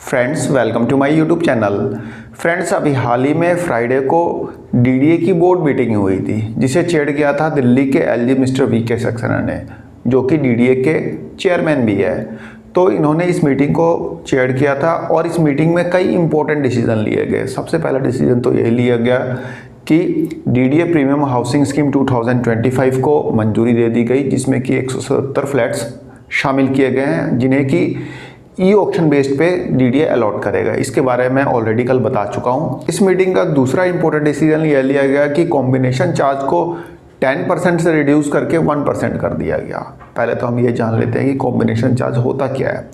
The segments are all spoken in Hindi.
Friends welcome to my YouTube channel. Friends अभी हाल ही में फ्राइडे को डीडीए की बोर्ड मीटिंग हुई थी जिसे चेयर किया था दिल्ली के एलजी मिस्टर वीके सक्सेना ने, जो कि डीडीए के चेयरमैन भी है। तो इन्होंने इस मीटिंग को चेयर किया था और इस मीटिंग में कई इंपॉर्टेंट डिसीजन लिए गए। सबसे पहला डिसीजन तो यही लिया गया कि डीडीए प्रीमियम हाउसिंग स्कीम 2025 को मंजूरी दे दी गई, जिसमें कि 177 फ्लैट्स शामिल किए गए हैं जिन्हें कि ई ऑक्शन बेस्ड पे डीडीए अलॉट करेगा। इसके बारे में ऑलरेडी कल बता चुका हूँ। इस मीटिंग का दूसरा इंपॉर्टेंट डिसीजन यह लिया गया कि कॉम्बिनेशन चार्ज को 10% से रिड्यूस करके 1% कर दिया गया। पहले तो हम ये जान लेते हैं कि कॉम्बिनेशन चार्ज होता क्या है।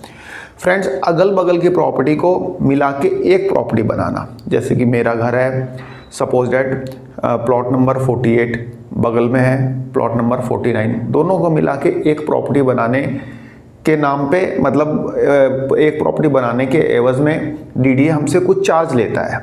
फ्रेंड्स, अगल बगल की प्रॉपर्टी को मिला के एक प्रॉपर्टी बनाना, जैसे कि मेरा घर है, सपोज डेट प्लॉट नंबर 48 बगल में है प्लॉट नंबर 49, दोनों को मिला के एक प्रॉपर्टी बनाने के नाम पे, मतलब एक प्रॉपर्टी बनाने के एवज में डीडीए हमसे कुछ चार्ज लेता है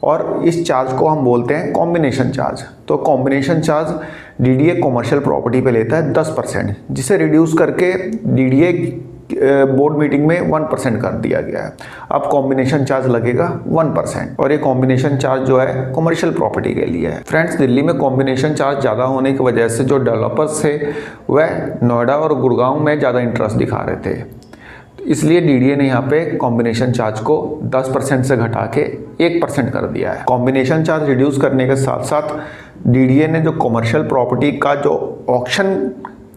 और इस चार्ज को हम बोलते हैं कॉम्बिनेशन चार्ज। तो combination charge DDA commercial property पे लेता है 10%, जिसे रिड्यूस करके डीडीए बोर्ड मीटिंग में 1% कर दिया गया है। अब कॉम्बिनेशन चार्ज लगेगा 1% और ये कॉम्बिनेशन चार्ज जो है कॉमर्शियल प्रॉपर्टी के लिए है। फ्रेंड्स, दिल्ली में कॉम्बिनेशन चार्ज ज़्यादा होने की वजह से जो डेवलपर्स थे वह नोएडा और गुड़गांव में ज़्यादा इंटरेस्ट दिखा रहे थे, इसलिए डीडीए ने यहाँ पे कॉम्बिनेशन चार्ज को 10% से घटा के 1% कर दिया है। कॉम्बिनेशन चार्ज रिड्यूस करने के साथ साथ डीडीए ने जो कॉमर्शियल प्रॉपर्टी का जो ऑक्शन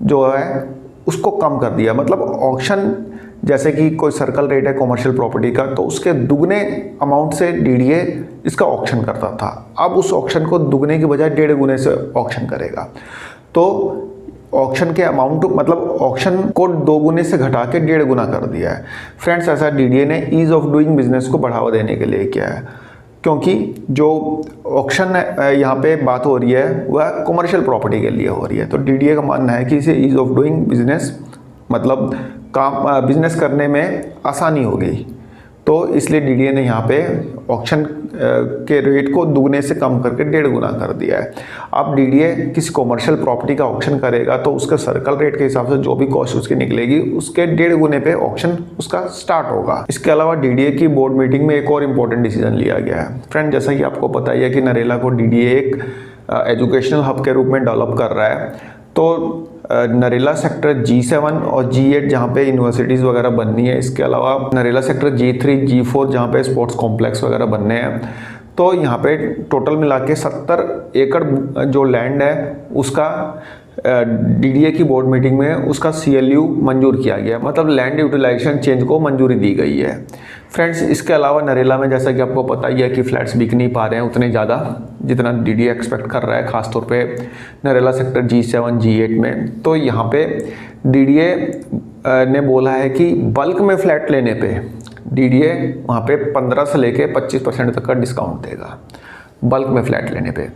जो है उसको कम कर दिया। मतलब ऑक्शन जैसे कि कोई सर्कल रेट है कॉमर्शियल प्रॉपर्टी का, तो उसके दुगने अमाउंट से डीडीए इसका ऑक्शन करता था। अब उस ऑक्शन को दुगने की बजाय 1.5 गुने से ऑक्शन करेगा। तो ऑक्शन के अमाउंट, मतलब ऑक्शन को 2 गुने से घटा के 1.5 गुना कर दिया है। फ्रेंड्स, ऐसा डीडीए ने ईज ऑफ डूइंग बिजनेस को बढ़ावा देने के लिए किया है, क्योंकि जो ऑक्शन यहाँ पे बात हो रही है वह कमर्शियल प्रॉपर्टी के लिए हो रही है। तो डीडीए का मानना है कि इसे ईज ऑफ डूइंग बिजनेस, मतलब काम बिजनेस करने में आसानी हो गई, तो इसलिए डीडीए ने यहाँ पे ऑक्शन के रेट को दुगने से कम करके 1.5 गुना कर दिया है। अब डीडीए किसी कॉमर्शियल प्रॉपर्टी का ऑक्शन करेगा तो उसके सर्कल रेट के हिसाब से जो भी कॉस्ट उसकी निकलेगी उसके 1.5 गुने पे ऑक्शन उसका स्टार्ट होगा। इसके अलावा डीडीए की बोर्ड मीटिंग में एक और इम्पोर्टेंट डिसीजन लिया गया है। फ्रेंड, जैसा कि आपको पता ही है कि नरेला को डीडीए एक एजुकेशनल हब के रूप में डेवलप कर रहा है। तो नरेला सेक्टर G7 और G8 जहाँ पे यूनिवर्सिटीज़ वगैरह बननी है, इसके अलावा नरेला सेक्टर G3 G4 जहाँ पे स्पोर्ट्स कॉम्प्लेक्स वगैरह बनने हैं। तो यहाँ पे टोटल मिला के 70 एकड़ जो लैंड है उसका डीडीए की बोर्ड मीटिंग में उसका CLU मंजूर किया गया, मतलब लैंड यूटिलाइजेशन चेंज को मंजूरी दी गई है। फ्रेंड्स, इसके अलावा नरेला में जैसा कि आपको पता ही है कि फ्लैट्स बिक नहीं पा रहे हैं उतने ज़्यादा जितना डीडीए एक्सपेक्ट कर रहा है, खासतौर पे नरेला सेक्टर G7 G8 में। तो यहाँ पे डीडीए ने बोला है कि बल्क में फ्लैट लेने पे डीडीए वहाँ पे 15 से लेके 25% तक का डिस्काउंट देगा। बल्क में फ्लैट लेने पे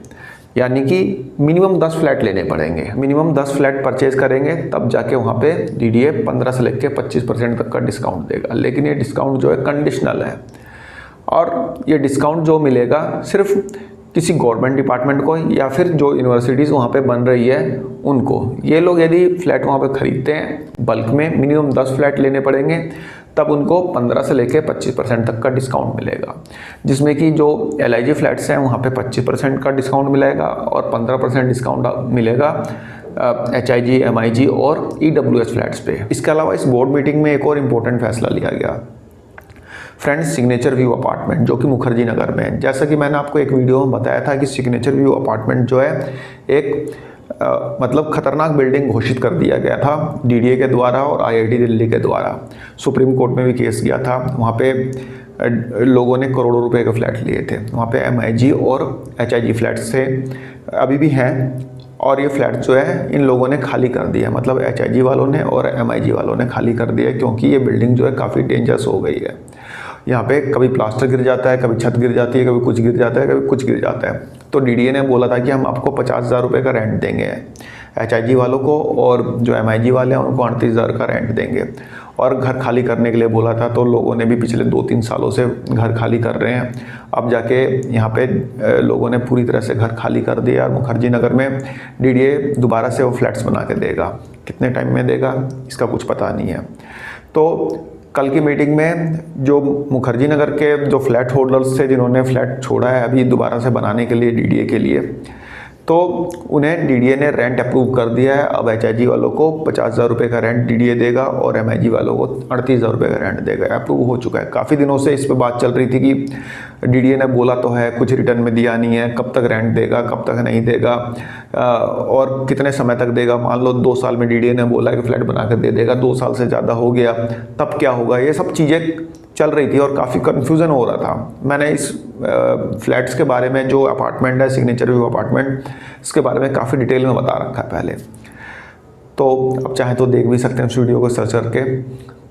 यानी कि मिनिमम 10 फ्लैट लेने पड़ेंगे, मिनिमम 10 फ्लैट परचेज करेंगे तब जाके वहाँ पे डीडीए 15 से लेके 25% तक का डिस्काउंट देगा। लेकिन ये डिस्काउंट जो है कंडीशनल है और ये डिस्काउंट जो मिलेगा सिर्फ किसी गवर्नमेंट डिपार्टमेंट को या फिर जो यूनिवर्सिटीज़ वहाँ पे बन रही है उनको। ये लोग यदि फ्लैट वहाँ पे ख़रीदते हैं बल्क में, मिनिमम 10 फ्लैट लेने पड़ेंगे, तब उनको 15 से लेकर 25% तक का डिस्काउंट मिलेगा, जिसमें कि जो LIG फ्लैट्स हैं वहाँ पे 25% का डिस्काउंट मिलेगा और 15% डिस्काउंट मिलेगा HIG MIG और EWS फ्लैट्स पे। इसके अलावा इस बोर्ड मीटिंग में एक और इम्पोर्टेंट फैसला लिया गया। फ्रेंड्स, सिग्नेचर व्यू अपार्टमेंट जो कि मुखर्जी नगर में है, जैसा कि मैंने आपको एक वीडियो में बताया था कि सिग्नेचर व्यू अपार्टमेंट जो है एक मतलब खतरनाक बिल्डिंग घोषित कर दिया गया था डीडीए के द्वारा और IIT दिल्ली के द्वारा। सुप्रीम कोर्ट में भी केस गया था, वहाँ पे लोगों ने करोड़ों रुपए के फ्लैट लिए थे। वहाँ पे MIG और HIG फ्लैट्स थे, अभी भी हैं, और ये फ्लैट जो है इन लोगों ने खाली कर दिया, मतलब HIG वालों ने और MIG वालों ने खाली कर दिया, क्योंकि ये बिल्डिंग जो है काफ़ी डेंजरस हो गई है। यहाँ पे कभी प्लास्टर गिर जाता है, कभी छत गिर जाती है, कभी कुछ गिर जाता है, कभी कुछ गिर जाता है। तो डीडीए ने बोला था कि हम आपको 50,000 रुपये का रेंट देंगे HIG वालों को, और जो MIG वाले हैं उनको 38,000 का रेंट देंगे, और घर खाली करने के लिए बोला था। तो लोगों ने भी पिछले 2-3 सालों से घर खाली कर रहे हैं। अब जाके यहाँ पे लोगों ने पूरी तरह से घर खाली कर दिया और मुखर्जी नगर में डीडीए दोबारा से वो फ्लैट्स बना के देगा। कितने टाइम में देगा इसका कुछ पता नहीं है। तो कल की मीटिंग में जो मुखर्जी नगर के जो फ्लैट होल्डर्स थे जिन्होंने फ्लैट छोड़ा है अभी दोबारा से बनाने के लिए डीडीए के लिए, तो उन्हें डीडीए ने रेंट अप्रूव कर दिया है। अब एचआईजी वालों को 50,000 रुपये का रेंट डीडीए देगा और एमआईजी वालों को 38,000 रुपये का रेंट देगा। अप्रूव हो चुका है। काफ़ी दिनों से इस पर बात चल रही थी कि डीडीए ने बोला तो है, कुछ रिटर्न में दिया नहीं है, कब तक रेंट देगा, कब तक नहीं देगा और कितने समय तक देगा। मान लो 2 साल में डीडीए ने बोला कि फ्लैट बना कर दे देगा, 2 साल से ज़्यादा हो गया तब क्या होगा। ये सब चीज़ें चल रही थी और काफ़ी कन्फ्यूज़न हो रहा था। मैंने इस फ्लैट्स के बारे में, जो अपार्टमेंट है सिग्नेचर व्यू अपार्टमेंट, इसके बारे में काफ़ी डिटेल में बता रखा है पहले, तो अब चाहे तो देख भी सकते हैं उस वीडियो को सर्च करके।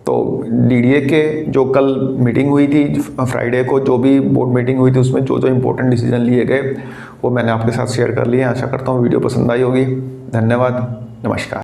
तो डीडीए के जो कल मीटिंग हुई थी फ्राइडे को, जो भी बोर्ड मीटिंग हुई थी उसमें जो जो इंपॉर्टेंट डिसीजन लिए गए वो मैंने आपके साथ शेयर कर लिए। आशा करता हूँ वीडियो पसंद आई होगी। धन्यवाद, नमस्कार।